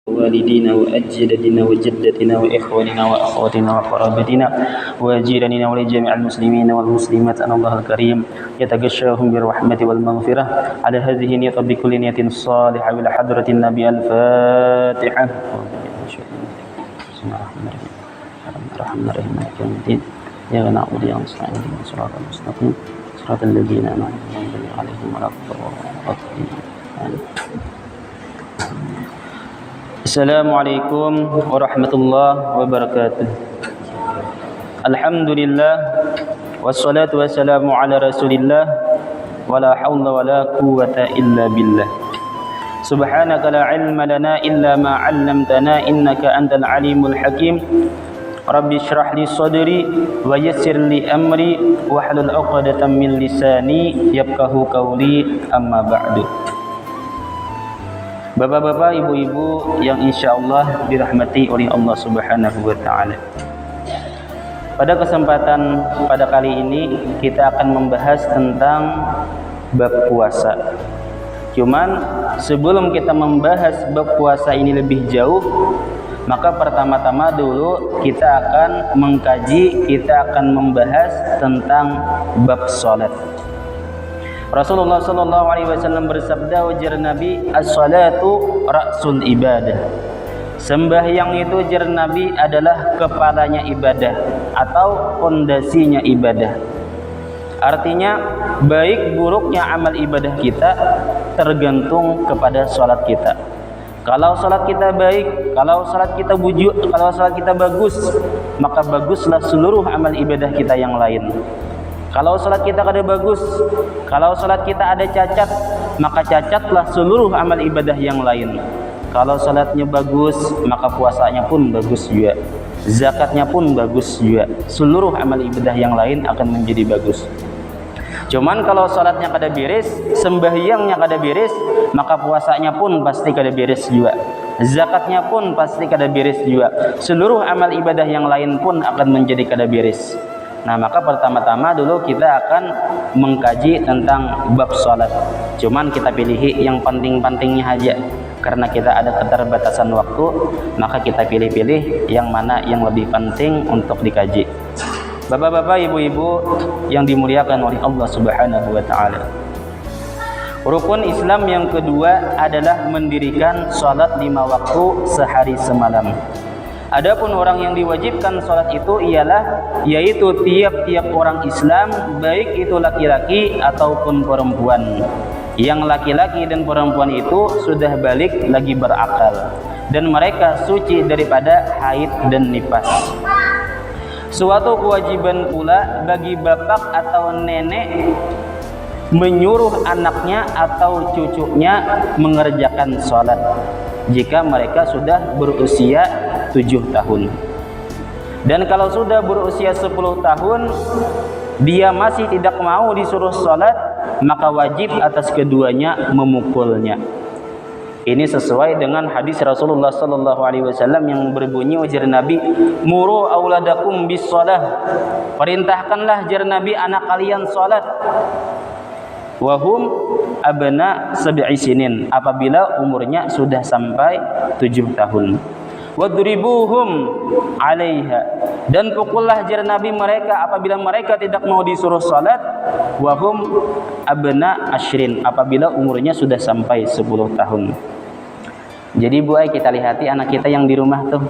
والدينا وأجدادنا وجدتنا وإخواننا وأخواتنا وقرابتنا وجيراننا ولجميع المسلمين والمسلمات أن الله الكريم يتغشاهم بالرحمة والمغفرة على هذه النية بكل نية صالحة إلى حضرة النبي. الفاتحة. بسم الله الرحمن الرحيم. مالك يوم الدين إياك نعبد وإياك نستعين اهدنا الصراط المستقيم صراط الذين أنعمت عليهم ولا الضالين. Assalamualaikum warahmatullahi wabarakatuh. Alhamdulillah wassalatu wassalamu ala Rasulillah wala haula wala quwwata illa billah. Subhanaka la ilma lana illa ma 'allamtana innaka antal alimul hakim. Rabbi shrah li sadri wa yassir li amri wahlul 'uqdatam min lisani yafqahu qawli, amma ba'du. Bapak-bapak, ibu-ibu yang insyaallah dirahmati oleh Allah Subhanahu wa taala. Pada kesempatan pada kali ini kita akan membahas tentang bab puasa. Cuman sebelum kita membahas bab puasa ini lebih jauh, maka pertama-tama dulu kita akan mengkaji, kita akan membahas tentang bab salat. Rasulullah sallallahu alaihi wasallam bersabda, ujar Nabi, as-salatu ra'sul ibadah. Sembahyang itu, ujar Nabi, adalah kepalanya ibadah atau fondasinya ibadah. Artinya baik buruknya amal ibadah kita tergantung kepada salat kita. Kalau salat kita baik, kalau salat kita kalau salat kita bagus, maka baguslah seluruh amal ibadah kita yang lain. Kalau salat kita kada bagus, kalau salat kita ada cacat, maka cacatlah seluruh amal ibadah yang lain. Kalau salatnya bagus, maka puasanya pun bagus juga, zakatnya pun bagus juga, seluruh amal ibadah yang lain akan menjadi bagus. Cuman kalau salatnya kada beres, sembahyangnya kada beres, maka puasanya pun pasti kada beres juga, zakatnya pun pasti kada beres juga, seluruh amal ibadah yang lain pun akan menjadi kada beres. Nah, maka pertama-tama dulu kita akan mengkaji tentang bab salat. Cuman kita pilih yang penting-pentingnya aja. Karena kita ada keterbatasan waktu, maka kita pilih-pilih yang mana yang lebih penting untuk dikaji. Bapak-bapak, ibu-ibu yang dimuliakan oleh Allah Subhanahu wa taala. Rukun Islam yang kedua adalah mendirikan salat 5 waktu sehari semalam. Adapun orang yang diwajibkan salat itu yaitu tiap-tiap orang Islam, baik itu laki-laki ataupun perempuan. Yang laki-laki dan perempuan itu sudah balik lagi berakal dan mereka suci daripada haid dan nifas. Suatu kewajiban pula bagi bapak atau nenek menyuruh anaknya atau cucunya mengerjakan salat jika mereka sudah berusia 7 tahun. Dan kalau sudah berusia 10 tahun dia masih tidak mau disuruh salat, maka wajib atas keduanya memukulnya. Ini sesuai dengan hadis Rasulullah sallallahu alaihi wasallam yang berbunyi, ujar Nabi, muru auladakum bis shalah. Perintahkanlah, jar Nabi, anak kalian salat. Wahum abna sab'i sinin, apabila umurnya sudah sampai 7 tahun. Wadribuhum 'alaiha, dan pukullah, jar Nabi, mereka apabila mereka tidak mau disuruh salat. Wahum abna asyrin, apabila umurnya sudah sampai 10 tahun. Jadi buai kita lihati anak kita yang di rumah tuh,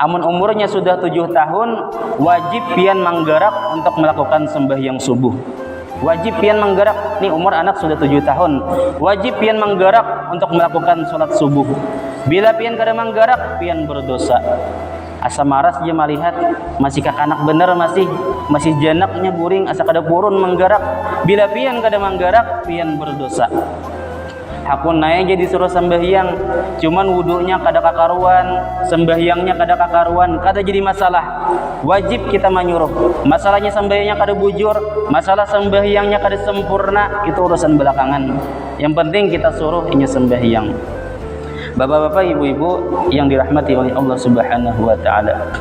amun umurnya sudah 7 tahun, wajib pian manggarak untuk melakukan sembahyang subuh. Wajib pian menggerak, nih umur anak sudah 7 tahun, wajib pian menggerak untuk melakukan sholat subuh. Bila pian kada menggerak, pian berdosa. Asa maras dia melihat masih kak anak bener, masih janaknya buring, asa kada purun menggerak. Bila pian kada menggerak, pian berdosa. Hakun naik jadi suruh sembahyang, cuman wudunya kada kakaruan, sembahyangnya kada kakaruan, kada jadi masalah. Wajib kita menyuruh. Masalahnya sembahyangnya kada bujur, masalah sembahyangnya kada sempurna, itu urusan belakangan. Yang penting kita suruh ini sembahyang. Bapak-bapak, ibu-ibu yang dirahmati oleh Allah Subhanahu wa taala.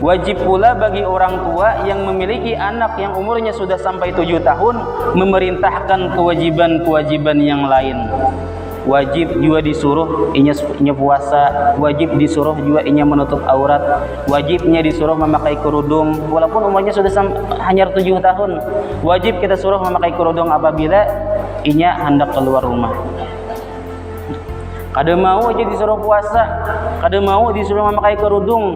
Wajib pula bagi orang tua yang memiliki anak yang umurnya sudah sampai 7 tahun memerintahkan kewajiban-kewajiban yang lain. wajib juga disuruh inya puasa, wajib disuruh juga inya menutup aurat, wajibnya disuruh memakai kerudung walaupun umurnya sudah hanya 7 tahun. Wajib kita suruh memakai kerudung apabila inya hendak keluar rumah. Kada mau aja disuruh puasa, kada mau disuruh memakai kerudung,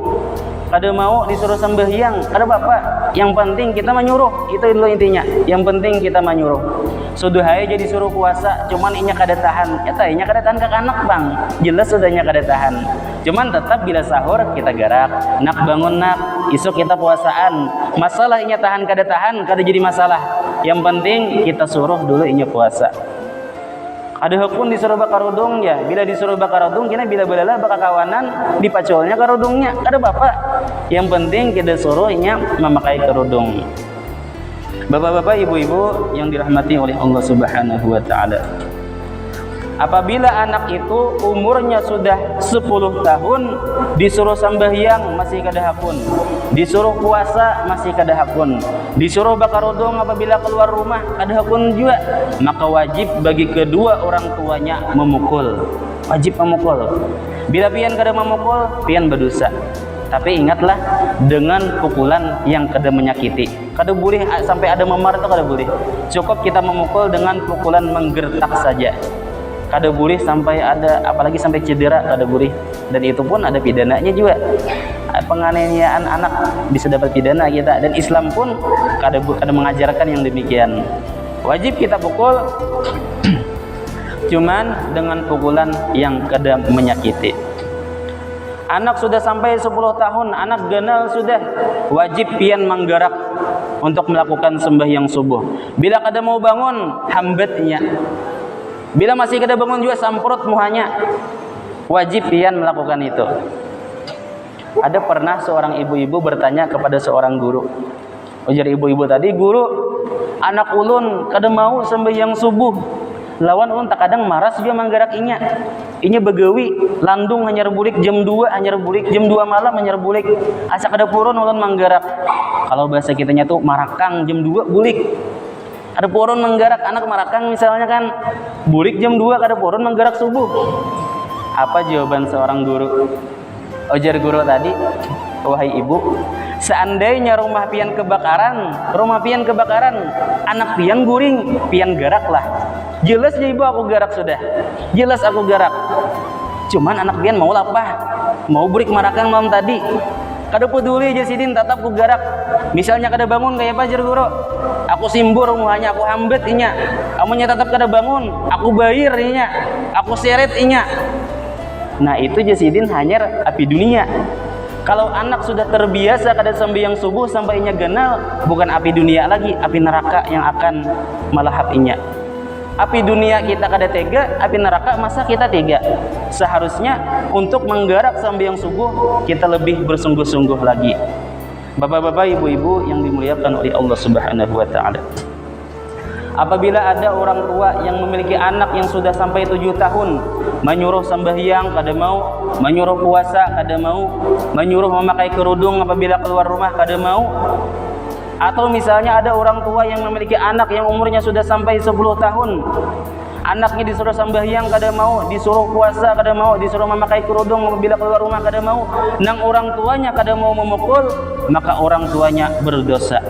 kada mau disuruh sembahyang, kada apa-apa. Yang penting kita menyuruh, itu dulu intinya. Yang penting kita menyuruh. Sudah aja disuruh puasa, cuman inya kada tahan. Ya inya kada tahan ke anak bang. Jelas sudahnya kada tahan. Cuman tetap bila sahur kita gerak, nak bangun nak, isuk kita puasaan. Masalah inya tahan kada jadi masalah. Yang penting kita suruh dulu inya puasa. Ada hukum disuruh bakar rudung ya. Bila disuruh bakar rudung, kena bila belalah bakar kawanan dipacolnya kerudungnya. Ada bapak. Yang penting kita suruhnya memakai kerudung. Bapak-bapak, ibu-ibu yang dirahmati oleh Allah Subhanahu wa taala. Apabila anak itu umurnya sudah 10 tahun, disuruh sembahyang masih kada hakun, disuruh puasa masih kada hakun, disuruh bakar rudung apabila keluar rumah kada hakun juga, maka wajib bagi kedua orang tuanya memukul. Wajib memukul. Bila pian kada memukul, pian berdosa. Tapi ingatlah, dengan pukulan yang kada menyakiti. Kada boleh sampai ada memar itu kada boleh. Cukup kita memukul dengan pukulan menggertak saja. Kada boleh sampai ada, apalagi sampai cedera, kada boleh. Dan itu pun ada pidananya juga. Penganiayaan anak bisa dapat pidana kita. Dan Islam pun kada mengajarkan yang demikian. Wajib kita pukul, cuman dengan pukulan yang kada menyakiti. Anak sudah sampai 10 tahun, anak ganal sudah, wajib pian menggerak untuk melakukan sembahyang subuh. Bila kada mau bangun, hambatnya. Bila masih kada bangun juga, samprot muhanya. Wajib pian melakukan itu. Ada pernah seorang ibu-ibu bertanya kepada seorang guru. Ujar ibu-ibu tadi, "Guru, anak ulun kada mau sembahyang subuh. Lawan ulun tak kadang maras juga manggarak inya. Inya begawi, landung hanyar bulik jam 2, hanyar bulik jam 2 malam hanyar bulik. Asa kada purun ulun manggarak." Kalau bahasa kitanya tuh marakang jam 2 bulik. Ada purun menggerak anak marakang misalnya kan, bulik jam 2 kada purun menggerak subuh. Apa jawaban seorang guru? Ujar guru tadi, "Wahai ibu, seandainya rumah pian kebakaran, anak pian guring, pian geraklah. Jelas ya ibu aku gerak sudah. Jelas aku gerak. Cuman anak pian mau lapah, mau bulik marakang malam tadi. Kada peduli aja sidin, tetap ku gerak. Misalnya kada bangun kayak apa jar guru? Aku simbur muhanya, aku hambet inya. Amunnya tetap kada bangun, aku bayar inya. Aku seret inya." Nah itu jasidin hanya api dunia. Kalau anak sudah terbiasa kada sembahyang subuh sampai inya genal, bukan api dunia lagi, api neraka yang akan melahap inya. Api dunia kita kada tega, api neraka masa kita tega. Seharusnya untuk menggerak sembahyang subuh kita lebih bersungguh-sungguh lagi. Bapak-bapak, ibu-ibu yang dimuliakan oleh Allah Subhanahu wa taala. Apabila ada orang tua yang memiliki anak yang sudah sampai 7 tahun, menyuruh sembahyang kada mau, menyuruh puasa kada mau, menyuruh memakai kerudung apabila keluar rumah kada mau, atau misalnya ada orang tua yang memiliki anak yang umurnya sudah sampai 10 tahun, anaknya disuruh sembahyang kada mau, disuruh puasa kada mau, disuruh memakai kerudung apabila keluar rumah kada mau, nang orang tuanya kada mau memukul, maka orang tuanya berdosa.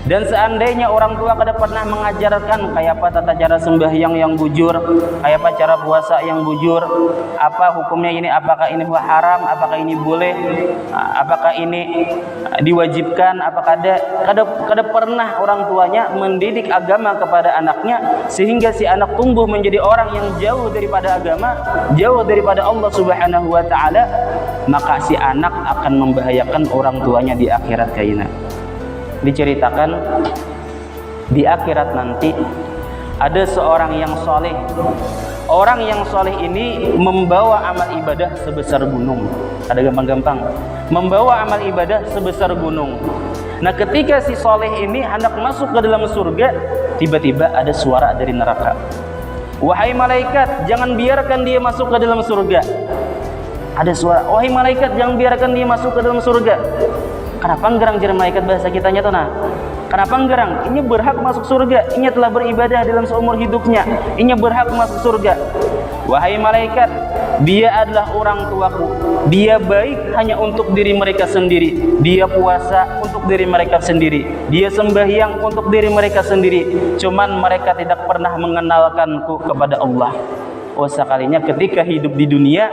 Dan seandainya orang tua kada pernah mengajarkan kayak apa tata cara sembahyang yang bujur, kayak apa cara puasa yang bujur, apa hukumnya ini, apakah ini haram, apakah ini boleh, apakah ini diwajibkan, apakah kada pernah orang tuanya mendidik agama kepada anaknya, sehingga si anak tumbuh menjadi orang yang jauh daripada agama, jauh daripada Allah Subhanahu wa taala, maka si anak akan membahayakan orang tuanya di akhirat kaina. Diceritakan di akhirat nanti ada seorang yang soleh. Orang yang soleh ini membawa amal ibadah sebesar gunung. Ada gampang-gampang, membawa amal ibadah sebesar gunung. Nah ketika si soleh ini hendak masuk ke dalam surga, tiba-tiba ada suara dari neraka. "Wahai malaikat, jangan biarkan dia masuk ke dalam surga." Ada suara, "Wahai malaikat, jangan biarkan dia masuk ke dalam surga." Kenapa gerang jar malaikat bahasa kitanya tuh nah? Kenapa gerang? Ini berhak masuk surga. Ini telah beribadah dalam seumur hidupnya. Ini berhak masuk surga. wahai malaikat, dia adalah orang tuaku, dia baik hanya untuk diri mereka sendiri, dia puasa untuk diri mereka sendiri, dia sembahyang untuk diri mereka sendiri, cuman mereka tidak pernah mengenalkanku kepada Allah. Oh, sekalinya ketika hidup di dunia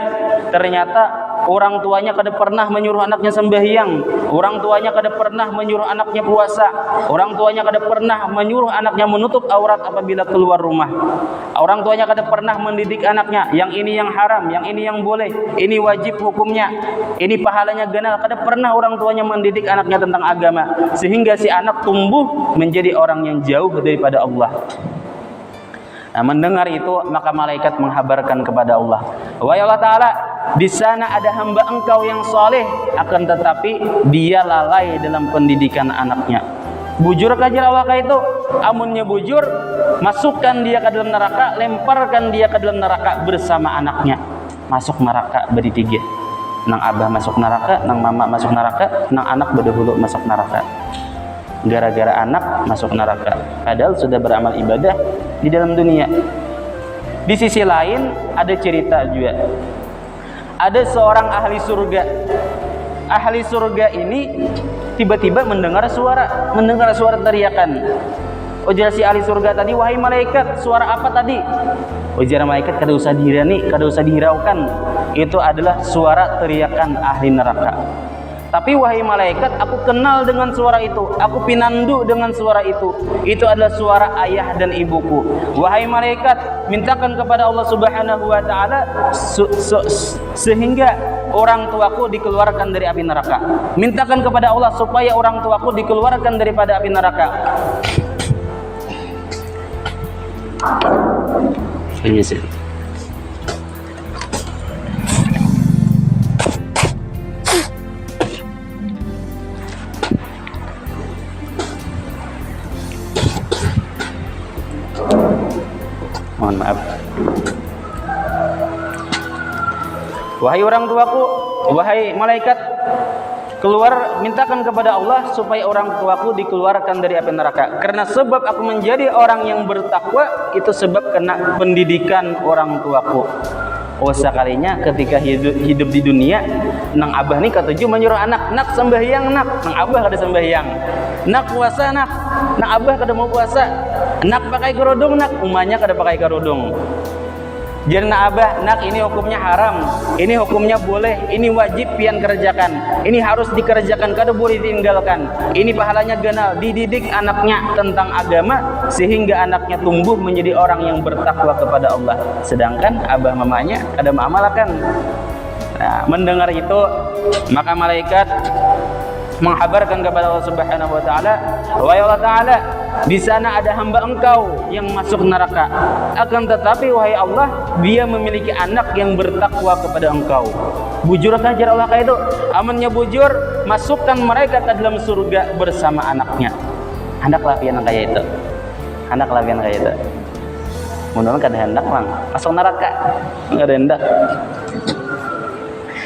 ternyata orang tuanya kada pernah menyuruh anaknya sembahyang, orang tuanya kada pernah menyuruh anaknya puasa, orang tuanya kada pernah menyuruh anaknya menutup aurat apabila keluar rumah, orang tuanya kada pernah mendidik anaknya yang ini yang haram, yang ini yang boleh, ini wajib hukumnya, ini pahalanya ganal. Kada pernah orang tuanya mendidik anaknya tentang agama, sehingga si anak tumbuh menjadi orang yang jauh daripada Allah. Nah, mendengar itu maka malaikat menghabarkan kepada Allah, wahai Allah Ta'ala, di sana ada hamba engkau yang soleh, akan tetapi dia lalai dalam pendidikan anaknya. Bujur kajar Allah kah itu? Amunnya bujur, masukkan dia ke dalam neraka, lemparkan dia ke dalam neraka bersama anaknya. Masuk neraka beri tiga. Nang abah masuk neraka, nang mama masuk neraka, nang anak berdahulu masuk neraka. Gara-gara anak masuk neraka, padahal sudah beramal ibadah di dalam dunia. Di sisi lain ada cerita juga. Ada seorang ahli surga. Ahli surga ini tiba-tiba mendengar suara teriakan. Ujar si ahli surga tadi, wahai malaikat, suara apa tadi? Ujar malaikat, kada usah dihiraukan. Itu adalah suara teriakan ahli neraka. Tapi wahai malaikat, aku kenal dengan suara itu, aku pinandu dengan suara itu. Itu adalah suara ayah dan ibuku. Wahai malaikat, mintakan kepada Allah Subhanahu wa Ta'ala sehingga orang tuaku dikeluarkan dari api neraka. Mintakan kepada Allah supaya orang tuaku dikeluarkan daripada api neraka. Penyisir. Mohon maaf. Wahai orang tuaku, wahai malaikat, keluar, mintakan kepada Allah supaya orang tuaku dikeluarkan dari api neraka. Karena sebab aku menjadi orang yang bertakwa, itu sebab kena pendidikan orang tuaku. Oh, sekalinya ketika hidup di dunia, nang abah nih ketujuh menyuruh nak sembahyang nak, nang abah kada sembahyang. Nak puasa nak, nang abah kada mau puasa. Nak pakai kerudung nak, umanya kada pakai kerudung. Jadi nak abah, nak ini hukumnya haram, ini hukumnya boleh, ini wajib pian kerjakan, ini harus dikerjakan, kada boleh ditinggalkan. Ini pahalanya ganal, dididik anaknya tentang agama sehingga anaknya tumbuh menjadi orang yang bertakwa kepada Allah. Sedangkan abah mamanya kada mengamalkan. Nah, mendengar itu maka malaikat menghabarkan kepada Allah Subhanahu wa Ta'ala, wahai Allah Ta'ala, di sana ada hamba engkau yang masuk neraka, akan tetapi wahai Allah, dia memiliki anak yang bertakwa kepada engkau. Bujur kajar Allah kayak itu, amannya bujur, masukkan mereka ke dalam surga bersama anaknya. Hendaklah pian kayak itu, hendaklah pian kayak itu. Mudah-mudahan kada hendak lang masuk neraka, kada hendak.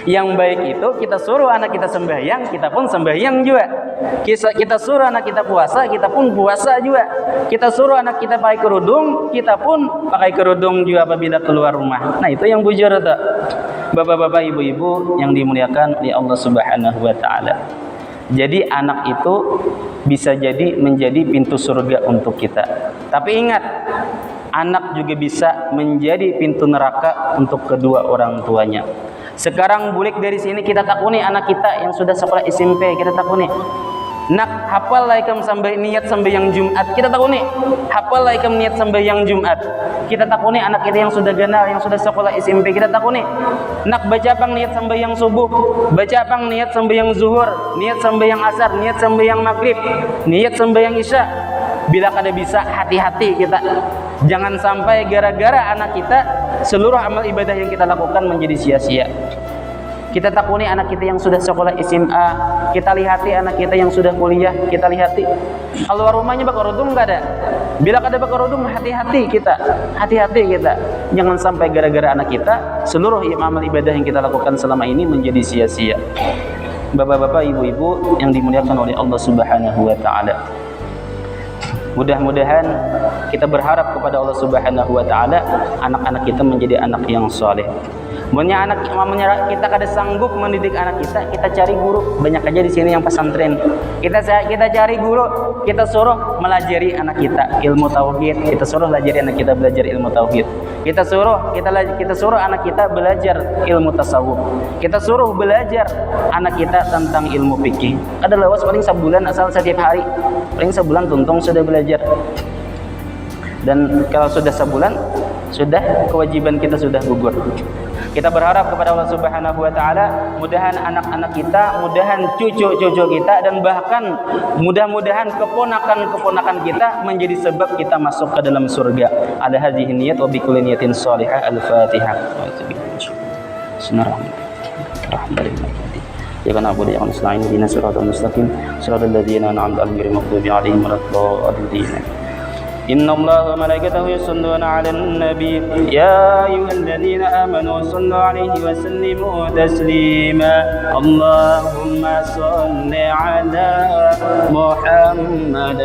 Yang baik itu kita suruh anak kita sembahyang, kita pun sembahyang juga. Kita suruh anak kita puasa, kita pun puasa juga. Kita suruh anak kita pakai kerudung, kita pun pakai kerudung juga apabila keluar rumah. Nah, itu yang bujur itu. Bapak-bapak, ibu-ibu yang dimuliakan oleh Allah Subhanahu wa Ta'ala. Jadi anak itu bisa jadi menjadi pintu surga untuk kita. Tapi ingat, anak juga bisa menjadi pintu neraka untuk kedua orang tuanya. Sekarang bulik dari sini kita takuni anak kita yang sudah sekolah SMP, kita takuni, nak hafal laikam sampai niat sembahyang Jumat, kita takuni hafal laikam niat sembahyang Jumat. Kita takuni anak kita yang sudah ganal, yang sudah sekolah SMP, kita takuni, nak baca pang niat sembahyang subuh, baca pang niat sembahyang zuhur, niat sembahyang asar, niat sembahyang maghrib, niat sembahyang isya. Bila kada bisa, hati-hati kita. Jangan sampai gara-gara anak kita seluruh amal ibadah yang kita lakukan menjadi sia-sia. Kita takuni anak kita yang sudah sekolah SMA, kita lihati anak kita yang sudah kuliah, kita lihati. Kalau rumahnya bakarudung enggak ada. Bila kada bakarudung, hati-hati kita. Hati-hati kita. Jangan sampai gara-gara anak kita seluruh amal ibadah yang kita lakukan selama ini menjadi sia-sia. Bapak-bapak, ibu-ibu yang dimuliakan oleh Allah Subhanahu wa Ta'ala. Mudah-mudahan kita berharap kepada Allah Subhanahu wa taala anak-anak kita menjadi anak yang soleh. Mamanya kita kada sanggup mendidik anak kita cari guru. Banyak aja di sini yang pesantren. Kita cari guru, kita suruh melajari anak kita ilmu tauhid, kita suruh melajari anak kita belajar ilmu tauhid. Kita suruh anak kita belajar ilmu tasawuf. Kita suruh belajar anak kita tentang ilmu fikih. Ada lawas paling sebulan asal setiap hari. Paling sebulan tuntung sudah belajar. Dan kalau sudah sebulan, sudah kewajiban kita sudah gugur. Kita berharap kepada Allah Subhanahu wa taala, mudahan anak-anak kita, mudahan cucu-cucu kita, dan bahkan mudah-mudahan keponakan-keponakan kita menjadi sebab kita masuk ke dalam surga. Ala hadhihi niyat wa bi kulli niyatin shalihah. Al-Fatihah. Bismillahirrahmanirrahim. Ya kana abu ya kana nasta'in bina siratal mustaqim siratal ladzina an'amta 'alaihim ghairil maghdubi 'alaihim waladdallin. Inna Allaha wa malaikatahu yusholluna 'alan nabi ya ayyuhalladzina amanu shallu 'alaihi wa sallimu taslima. Allahumma shalli 'ala Muhammad.